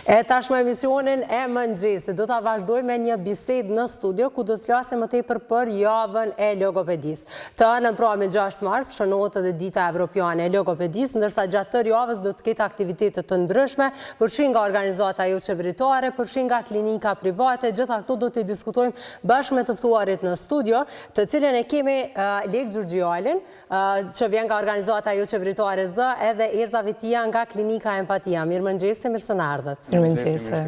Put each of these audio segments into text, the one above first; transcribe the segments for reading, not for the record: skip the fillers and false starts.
E tashmë emisionin e mëngjesit. Do ta vazhdojmë me një bisedë në studio ku do të flasim më tepër për javën e logopedisë. Të hënën pra me 6 mars shënohet edhe dita evropiane e logopedisë, ndërsa gjatë tërë javës do të ketë aktivitete të ndryshme, përfshin nga organizata jo qeveritare, përfshin nga klinika private. Gjitha këto do të diskutojmë bashkë me të ftuarit në studio, të cilën e kemi Lek Gjurgjialin, që vjen nga organizata jo qeveritare Z, edhe Erza Vitia nga klinika Empatia. Mirëmëngjesi, mirë se na ardhët. Mirëmëngjesi.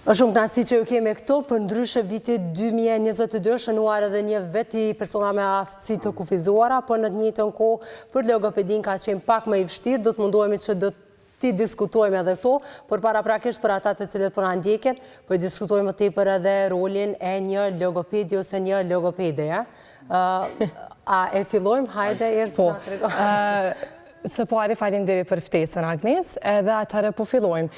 Është shumë kënaqësi që ju kemi këtu, për ndryshe vitit 2022 shënuar edhe një veti persona me aftësi të kufizuara, por në të njëjtën kohë për logopedin ka qenë pak më i vështirë, do të mundohemi që do të diskutojmë edhe këto, por paraprakisht për ata të cilët po na ndjekin, po i diskutojmë më tepër edhe rolin e një logopedi ose një logopede, ja? A e fillojmë? Hajde, Erza, na tregon. Së pari faleminderit për ftesën, Agnes, edhe atëherë po fillojmë.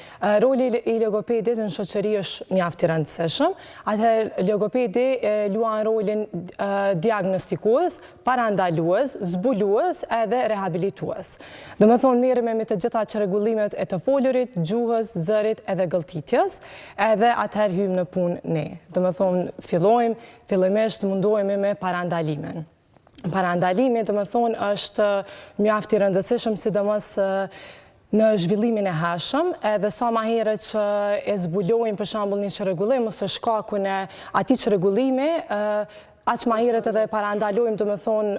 Roli i logopedit në shoqëri është mjaft i rëndësishëm. Atëherë logopedi luan rolin diagnostikues, parandalues, zbulues edhe rehabilitues. Do të thonë merremi me të gjitha çrregullimet e të folurit, gjuhës, zërit edhe gëlltitjes, edhe atëherë hyjmë në punë ne. Do të thonë fillimisht mundohemi me parandalimin. Parandalimi, do të thonë, është mjaft i rëndësishëm, sidomos në zhvillimin e hershëm, edhe sa më herët që e zbulojmë për shembull një çrregullim ose shkakun e atij çrregullimi, aq më herët edhe parandalojmë, do të thonë,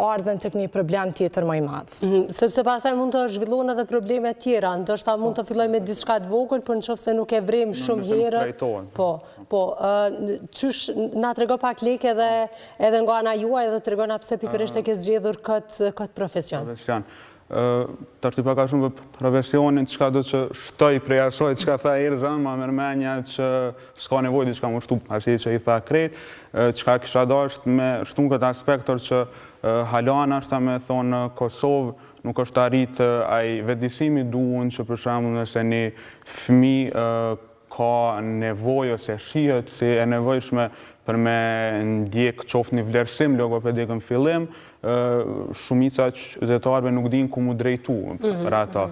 ardhen tek një problem tjetër më i madh. Sepse pastaj mund të zhvillohen edhe probleme tjera, ndoshta mund të fillojmë me diçka të vogël, por nëse nuk e vrim shumë herë. Po, çysh na tregon pak Lek edhe nga ana juaj dhe tregon pse pikërisht e ke zgjedhur këtë profesion. Të është i paka shumë për profesionin, qka do që shtoj prej asoj, qka tha Erza, ma mërmenja që s'ka nevoj di qka më shtu, asi që i tha krejt, qka kisha dasht me shtu në këtë aspektor që halana është me thonë në Kosovë, nuk është arrit ai vetëdijsimi duhen që për shembull nëse një fëmi ka nevojë ose shihet si e nevojshme për me ndjek qoftë një vlerësim logopedik në fillim, shumica qytetarëve nuk din ku mu drejtu për ata.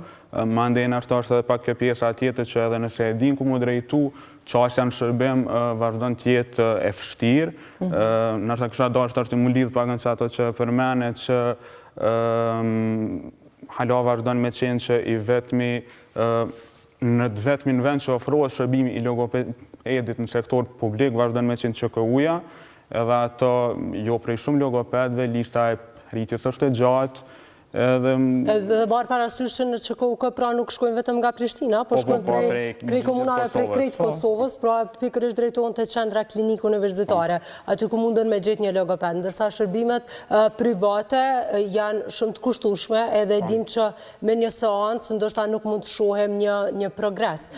Mandej ashtu është edhe pak kjo pjesa tjetër që edhe nëse e din ku mu drejtu, qasja në shërbim vazhdon të jetë e vështirë. Nashta kisha dashur është mu lidh pak nga ato që përmenet që hala vazhdon me qenë që i vetmi në të vetmin vend që ofrohet shërbimi i logopedit në sektor publik vazhdon me qenë QKU-ja, edhe ato jo prej shumë logopedve, lista e rritjes është e gjatë, edhe marë parasysh që në QKU pra nuk shkojnë vetëm nga Prishtina, por shkojnë prej komunave prej krejt Kosovës, pra pikërisht drejtohen te qendra klinikë universitare, aty ku mundën me gjetë një logoped, ndërsa shërbimet private janë shumë të kushtueshme, edhe dim që me një seancë ndoshta nuk mund të shohem një progres.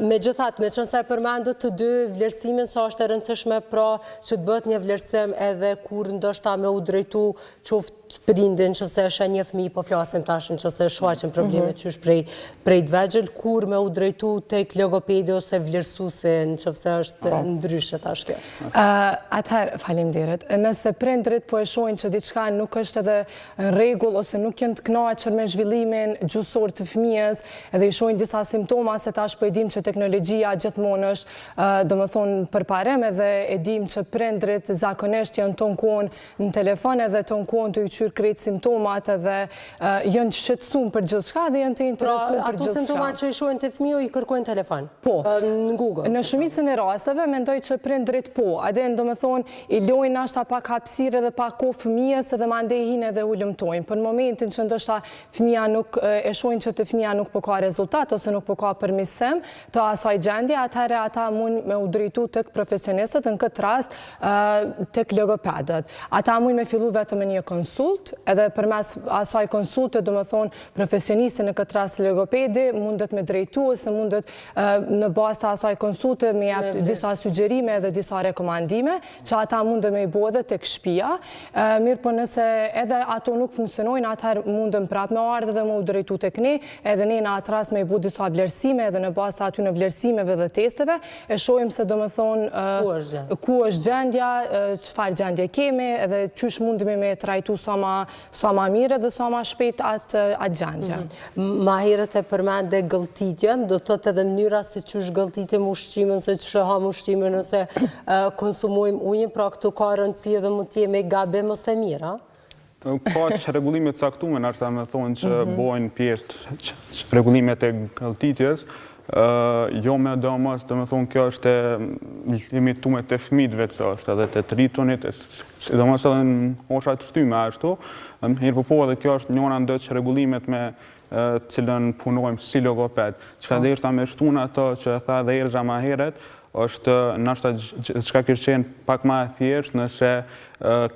Megjithatë, me qenë se e përmendët të dy vlerësimin, sa është e rëndësishme pra që të bëhet një vlerësim edhe kur ndoshta me u drejtu qoftë prindin nëse është një fëmijë, po flasim tash nëse shfaqen probleme qysh prej të vegjël, kur me u drejtu tek logopedi ose vlerësuesi nëse është ndryshe tash kjo. Atëherë, faleminderit. Nëse prindrit po e shohin që diçka nuk është edhe në rregull ose nuk janë të kënaqur me zhvillimin gjuhësor të fëmijës, edhe i shohin disa simptoma, se tash po e dim që teknologjia gjithmonë është, domethënë, përparem, edhe e dim që prindrit zakonisht janë ton kohën në telefon edhe ton kohën të qyr krejt simptomat edhe janë të shqetësuar për gjithçka dhe janë të interesuar për gjithçka. Ato simptomat që i shohin te fëmiu i kërkojnë telefon. Po, në Google. Në shumicën e rasteve mendoj që prindrit po, edhe domethënë i lojnë ashta pak hapësirë dhe pak kohë fëmijës edhe mandej hinë edhe ulëmtojnë. Për momentin që ndoshta fëmia nuk e shohin që te fëmia nuk po ka rezultat ose nuk po ka përmirësim të asaj gjendje, atëherë ata mund me u drejtu tek profesionistët, në këtë rast tek logopedët. Ata mund me fillu vetëm me një konsult, edhe përmes asaj konsulte, do më thonë, profesionisti në këtë rast logopedi, mundet me drejtu, ose mundet në bazë të asaj konsulte me jap disa sugjerime dhe disa rekomandime, që ata mundet me i bo edhe tek shtëpia. Mirë, po nëse edhe ato nuk funksionojnë, atëherë mundem prapë me ardhe dhe me u drejtu tek ne, edhe ne në atë rast me i bo disa vlerësime, edhe në bazë të aty në vlerësimeve dhe testeve, e shohim se do më thonë ku është gjendja, çfarë gjendje kemi, edhe qysh mundemi me trajtu sa ma mire dhe sa ma shpejt atë gjendje. Ma herët e përmende gëlltitjen, do të thotë edhe mënyra se qysh gëlltitim ushqimin, se qysh ham ushqimin, ose konsumojmë ujin, pra këtu ka rëndësi edhe mund t'jemi gabim ose mira? Ka që regullimet saktume, në ashtë me thonë që bojnë pjesë regullimet e gëlltitjes, jo me domos, dhe me thonë kjo është limitume të fëmijëve që është edhe të tritonit, sidomos edhe në osha të shtyme ashtu, mirë po edhe kjo është njëra ndër që regullimet me cilën punojmë si logoped, që ka dhe ishta me shtuna ato që tha dhe Erza ma heret, është nashta çka kishte qenë pak më e thjeshtë nëse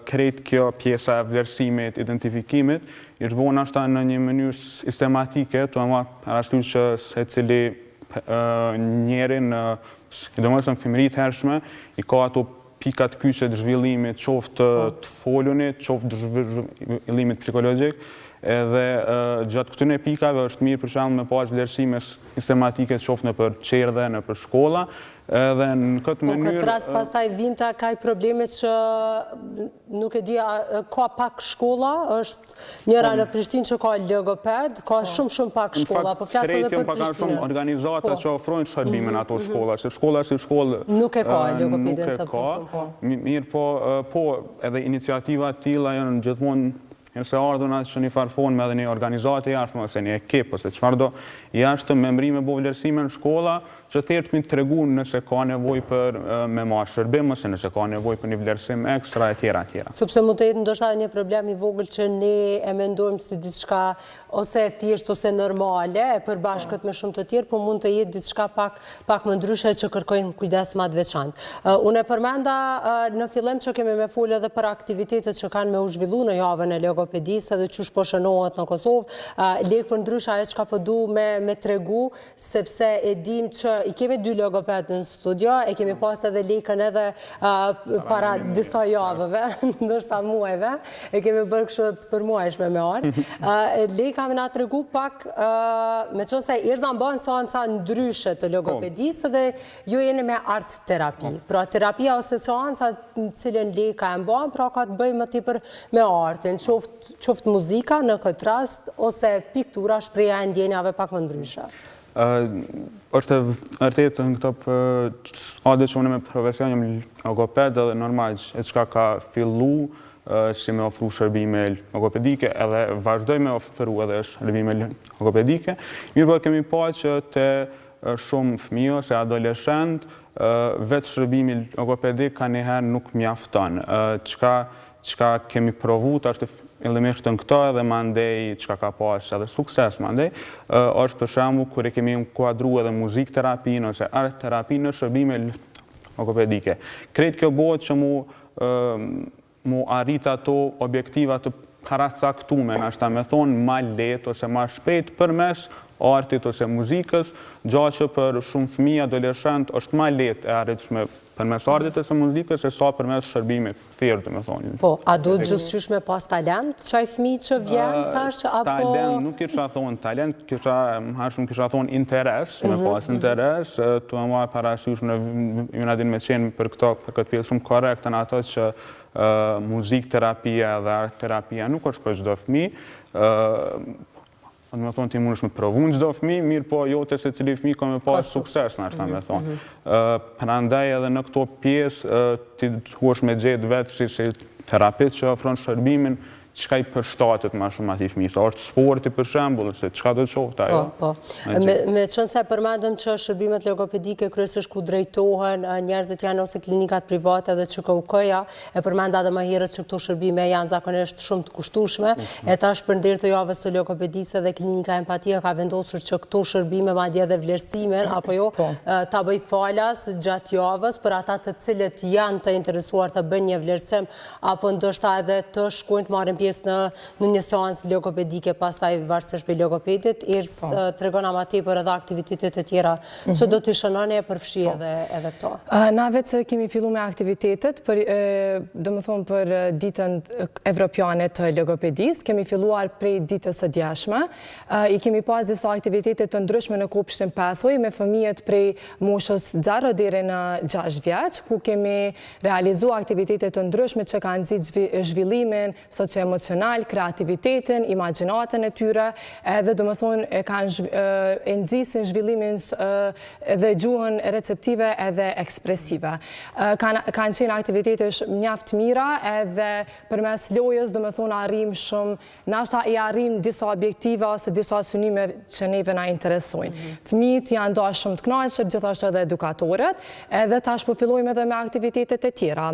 krejt kjo pjesa e vlerësimit, identifikimit, ishte bëu nashta në një mënyrë sistematike, të parasysh që secili njerin, sidomos në fëmijëri të hershme, i ka ato pikat kyçe të zhvillimit, qoftë të folunit, qoftë të zhvillimit psikologjik, edhe gjatë këtyre pikave është mirë për shembull me pas vlerësime sistematike qoftë nëpër qerdhe, nëpër shkolla, edhe në këtë mënyrë... Po këtë rast pastaj vimta ka i probleme që nuk e dia, ka pak shkolla, është njëra në Prishtinë që ka logoped, ka shumë pak shkolla, po flasë edhe për Prishtinë. Pak a shumë organizata që ofrojnë shërbime në ato shkolla, se shkolla si shkollë... Nuk e ka logopedin të përsum, po. Mirë po, edhe iniciativa tilla janë gjithmonë nëse ardhuna që një farfon me edhe një organizatë jashtë, ose një ekip, ose qëfar do jashtë memri me bo vlerësime në shkolla, që thjesht mi të tregu nëse ka nevoj për me ma shërbim, ose nëse ka nevoj për një vlerësim ekstra, e tjera. Sepse mund të jetë ndoshta një problem i vogël që ne e mendojmë si diçka ose thjesht ose normale, e përbashkët me shumë të tjerë, po mund të jetë diçka pak më ndryshe që kërkojnë kujdes më të veçantë. Unë e përmenda në fillim që kemi me folë edhe për aktivitetet që kanë me u zhvillu në javën e logopedisë edhe qysh po shënohet në Kosovë, lekë për ndryshe ajo çka po du me tregu, sepse e dim që i kemi 2 logoped në studio, e kemi pas edhe lekën edhe para disa javëve, ndoshta muajve, e kemi bërë kështu të përmuajshme me orë. Leka me na tregu pak, me qënë se Erza mban seanca ndryshe të logopedisë dhe ju jeni me art terapi. Pra terapia ose seanca në cilën Leka e mban, pra ka të bëj më tepër me artin, qoftë muzika në këtë rast, ose piktura, shpreja e ndjenjave pak më ndryshe. është vërtet në këto ade që unë me profesion jam logoped edhe normal e çka ka fillu si me ofru shërbime logopedike edhe vazhdoj me ofru edhe shërbime logopedike. Mirë po kemi pa që te shumë fëmijë ose adoleshent vetë shërbimi logopedik ka njëherë nuk mjafton. Çka kemi provu është fillimisht në këto edhe mandej çka ka pas edhe sukses mandej, është për shembull kur e kemi inkuadru edhe muzikterapinë ose art terapinë në shërbime logopedike. Krejt kjo bëhet që mu arrit ato objektiva të paracaktume, nashta me thonë ma lehtë ose ma shpejt përmes artit ose muzikës, gjatë që për shumë fëmijë adoleshent është ma lehtë e arritshme përmes artit ose muzikës e sa përmes shërbimit thjeshtë, me thonë. Po, a duhet gjithçysh me pas talent, çaj fëmijë që vjen tash apo talent, nuk kisha thonë talent, kisha thonë interes, me pas interes, tu e marr parasysh në Junadin me qenë për këtë pjesë shumë korrekte në ato që muzikterapia dhe art terapia nuk është për çdo fëmijë. Në me thonë ti mund është me provu në gjdo fëmi, mirë po jo të se cili fëmi ka me pas sukses në ashtë me thonë. Prandaj edhe në këto pjesë ti duhesh me gjetë vetë si terapit që ofron shërbimin çka i përshtatet ma shumë ati fëmi, sa është sporti për shembull, se çka do të qoftë ajo. Po. Me qënë se përmendëm që shërbimet logopedike kryesisht ku drejtohen njerëzit janë ose klinikat private dhe QKUK-ja, e përmenda edhe më herët që këto shërbime janë zakonisht shumë të kushtueshme, e tash për ndër të javës së logopedisë dhe klinika Empatia ka vendosur që këto shërbime madje edhe vlerësimin apo jo ta bëj falas gjatë javës për ata të cilët janë të interesuar të bëjnë një vlerësim apo ndoshta edhe të shkojnë të marrin pjesë në një seancë logopedike, pastaj varësisht për logopedit, tregon ama tepër edhe aktivitetet e tjera që do t'i shënoni e përfshi edhe këto. Na vetë se kemi fillu me aktivitetet, do më thonë për ditën evropiane të logopedisë, kemi filluar prej ditës së djeshme, i kemi pas disa aktivitetet të ndryshme në kopshtin Pathway me fëmijët prej moshës 0 deri në 6 vjeç, ku kemi realizuar aktivitetet të ndryshme që kanë nxit zhvillimin emocional, kreativitetin, imagjinatën e tyre, edhe do më thonë e nxisin zhvillimin dhe gjuhën receptive edhe ekspresive. Kanë qenë aktivitete mjaft mira edhe përmes lojës do më thonë arrim shumë, nashta i arrim disa objektive ose disa synime që neve na interesojnë. Fëmijët janë da shumë të kënaqur, gjithashtu edhe edukatorët, edhe tash po fillojmë edhe me aktivitetet e tjera.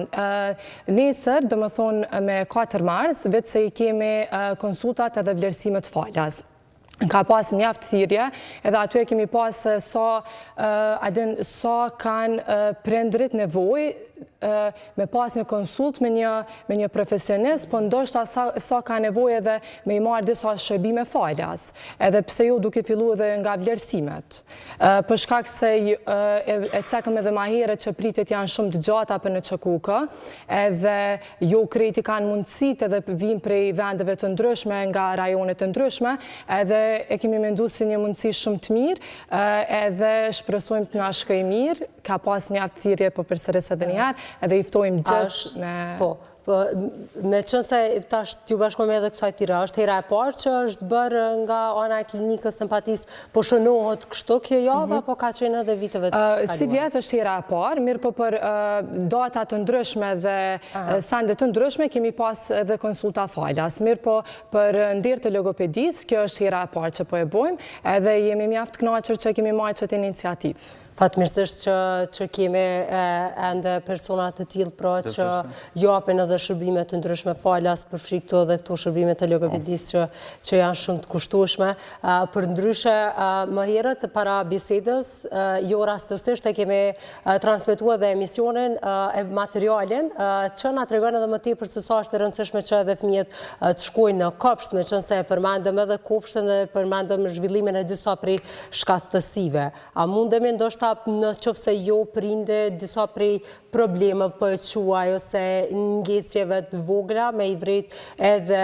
Nesër, do më thonë me 4 mars, vetë se i kemi konsultat edhe vlerësimet falas. Ka pas mjaft thirrje, edhe aty e kemi pas sa kanë prindrit nevojë me pas një konsult me një profesionist, po ndoshta sa ka nevojë edhe me i marrë disa shërbime falas, edhe pse jo duke fillu edhe nga vlerësimet. Për shkak se e cekëm edhe ma herët që pritet janë shumë të gjata për në QKUK, edhe jo krejti kanë mundësit edhe vim prej vendeve të ndryshme nga rajonet të ndryshme, edhe e kemi mendu si një mundësi shumë të mirë, edhe shpresojmë të na shkoj mirë, ka pas mjaft thirrje po përsëris edhe një herë, edhe iftojmë gjithë me... Po, me qënë se tash t'ju bashkojmë edhe kësaj tira, është hera e parë që është bërë nga ana e klinikës simpatisë, po shënohet kështu kjo javë, apo ka qenë edhe viteve të kaluara? Si vjetë është hera e parë, mirë po për data të ndryshme dhe sande të ndryshme kemi pas edhe konsulta falas. Mirë po për ndirë të logopedisë, kjo është hera e parë që po e bojmë, edhe jemi mjaft kënaqur që kemi marrë qëtë iniciativë. Fatmirësisht që kemi ende personat të tillë pra që japin edhe shërbime të ndryshme falas për këto dhe këto shërbime të logopedisë që janë shumë të kushtueshme. Për ndryshe, më herët para bisedës, jo rastësisht e kemi transmetuar dhe emisionin e materialin që na tregon edhe më tepër se sa është e rëndësishme që edhe fëmijët të shkojnë në kopsht, me qenë se përmendëm edhe kopshtin dhe përmendëm zhvillimin e disa prej shkattësive. A mundemi ndoshta në qoftë se jo prinde disa prej probleme për e quaj ose ngecjeve të vogla me i vret edhe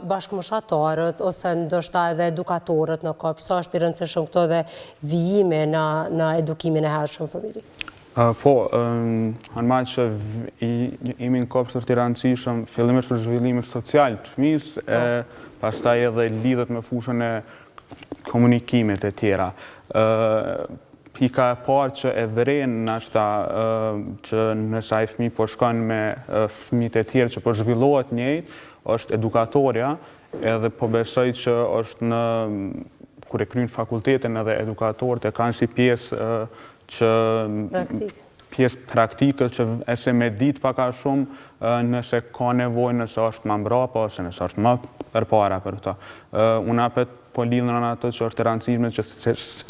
bashkëmoshatarët ose ndoshta edhe edukatorët në kopsht, sa është i rëndësishëm këto dhe vijime në edukimin e hershëm familje? Po, në majtë që imi në kopsht është i rëndësishëm fillimisht për zhvillimin social të fëmijës, pastaj edhe lidhet me fushën e komunikimit e tjera. Pika e parë që e vren nashta që nësa i fëmijë po shkon me fëmijët e tjerë që po zhvillohet njëjtë, është edukatorja, edhe po besoj që është në kur e kryen fakultetin edhe edukatorët e kanë si pjesë që pjesë praktikës që e se me ditë paka shumë nëse ka nevojë, nëse është më mbrapa ose nëse është më përpara për këto. Unë apet po lidhën në atë që është e rëndësishme që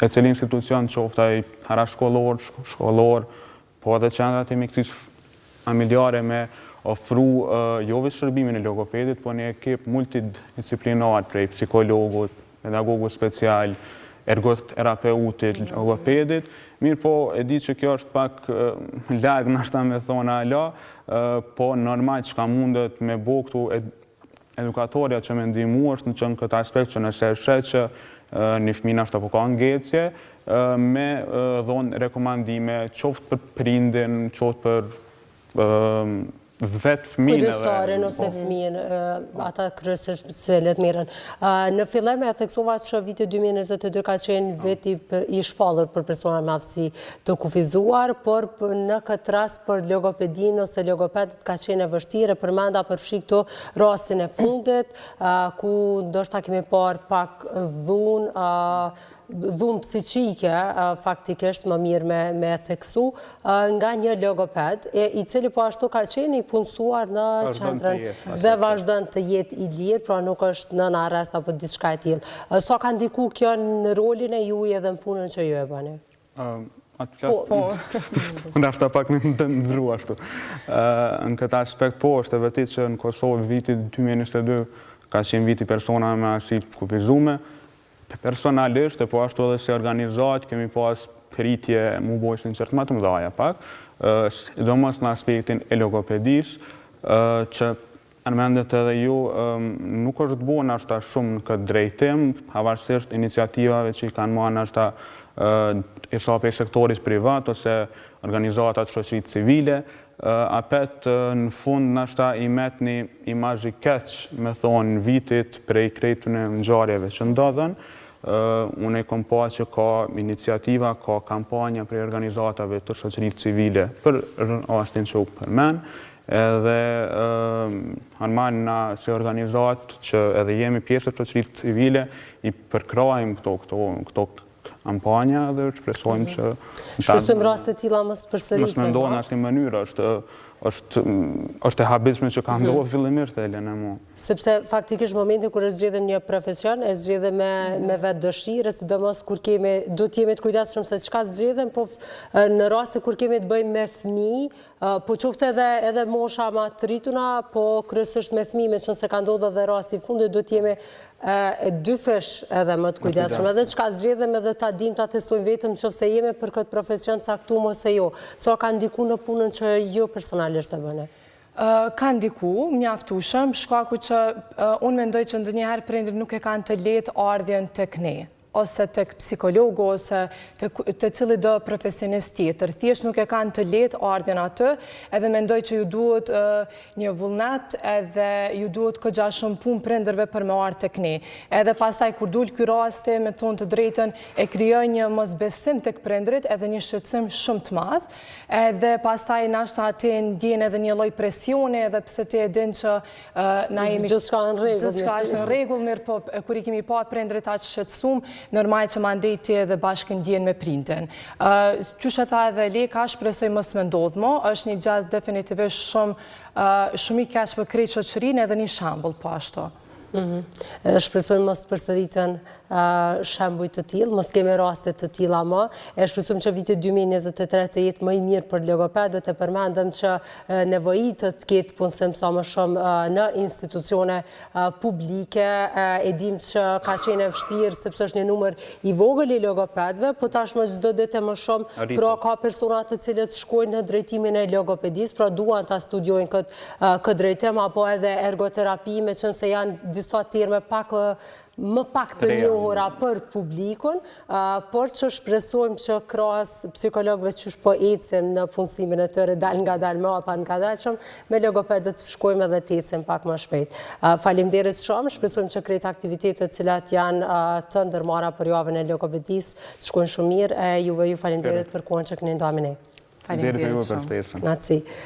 e cili institucion qoftë ai parashkollor, po edhe qendrat e mjekësisë familjare me ofru jo vetëm shërbimin e logopedit, po një ekip multidisciplinar prej psikologut, pedagogut special, ergoterapeutit, logopedit. Mirë po e di që kjo është pak larg nashta me thona ala, po normal që ka mundet me bo këtu edukatorja që me ndihmu është në këtë aspekt që nëse e shet që një fëmijë nashta po ka ngecje, me dhonë rekomandime qoftë për prindin, qoftë për vetë fëmijën. Kujdestarin ose fëmijën, ata kryesisht cilët merren. Në fillim e theksova që viti 2022 ka qenë viti i shpallur për persona me aftësi të kufizuar, por në këtë rast për logopedin ose logopedit ka qenë e vështirë, përmenda përfshi këto rastin e fundit, ku ndoshta kemi parë pak dhunë psiqike, faktikisht më mirë me theksu, nga një logoped, i cili po ashtu ka qenë i punësuar në qendrën dhe vazhdon të jetë i lirë, pra nuk është në arrest apo diçka e tillë. Sa ka ndiku kjo në rolin e juaj edhe në punën që ju e bëni? Nashta pak në ndërru ashtu. Në këtë aspekt po, është e vërtet që në Kosovë viti 2022 ka qenë viti persona me aftësi të kufizuar. Personalisht, e po ashtu edhe si organizat, kemi pas pritje mu bojë sinqert më të mëdhaja pak, sidomos në aspektin e logopedisë, që mendet edhe ju, nuk është bo nashta shumë në këtë drejtim, pavarësisht iniciativave që i kanë marrë nashta e prej sektorit privat ose organizatat shoqërisë civile, apet në fund nashta i met një imazh i keq, me thonë, vitit prej krejtën e ngjarjeve që ndodhen. Unë e kom pa që ka iniciativa, ka kampanja prej organizatave të shoqërisë civile për rastin që u përmen, edhe Armani na si organizat që edhe jemi pjesë të shoqërisë civile i përkrajmë këto kampanja dhe shpresojmë që... Shpresojmë raste të tilla mos përsëritën. Mos mendohen në asnjë mënyrë, është e habitshme që ka ndodhur fillimisht e Elena mu. Sepse faktikisht momentin kur e zgjedhim një profesion, e zgjedhim me vetë dëshirë, sidomos kur do të jemi të kujdesshëm se çka zgjedhim, po në raste kur kemi të bëjmë me fëmijë, po qoftë edhe mosha më të rrituna, po kryesisht me fëmijë, me qenë se ka ndodhur edhe rasti i fundit, do të jemi dyfesh edhe më të kujdesshëm. Edhe çka zgjedhim edhe ta dim ta testojmë vetëm nëse jemi për këtë profesion caktuar ose jo. Sa ka ndikuar në punën që jo personalisht e bëni? Ka ndiku, mjaftueshëm, shkaku që unë mendoj që ndonjëherë prindrit nuk e kanë të lehtë ardhjen tek ne, ose tek psikologu, ose të cili do profesionist tjetër. Thjesht nuk e kanë të lehtë ardhjen aty, edhe mendoj që ju duhet një vullnet, edhe ju duhet këgja shumë punë prindërve për me ardhë tek ne. Edhe pastaj kur dul ky rasti, me thonë të drejtën, e krijoj një mosbesim tek prindrit, edhe një shqetësim shumë të madh, edhe pastaj nashta aty ndjen edhe një lloj presioni, edhe pse ti e din që na jemi gjithçka është në rregull, mirë, po kur i kemi pa prindrit aq shqetësum, normal që ma ndejti edhe bashkë ndjen me prindin. Qyshe tha edhe Leka, shpresoj mos me ndodhë mo, është një gjaz definitivisht shumë i keq për krejt shoqërinë edhe një shembull po ashtu. Shpresojmë mos të përsëritën shembuj të tillë, mos kemi raste të tilla më. Shpresojmë që viti 2023 të jetë më i mirë për logopedët, e përmendëm që nevojitet të ketë punësim sa më shumë në institucione publike. E dim që ka qenë e vështirë sepse është një numër i vogël i logopedëve, po tashmë çdo ditë më shumë, pra ka persona të cilët shkojnë në drejtimin e logopedisë, pra duan ta studiojnë këtë drejtim, apo edhe ergoterapi, me qenë se janë disa terme më pak të njohura për publikun, por që shpresojmë që krahas psikologëve që po ecim në punësimin e tyre dal nga dal më apo nga dalshëm, me logopedët shkojmë edhe të ecim pak më shpejt. Faleminderit shumë, shpresojmë që krejt aktivitetet cilat janë të ndërmarra për javën e logopedisë të shkojnë shumë mirë. Juve ju faleminderit për kohën që keni ndomi ne. Faleminderit për ftesën. Naci.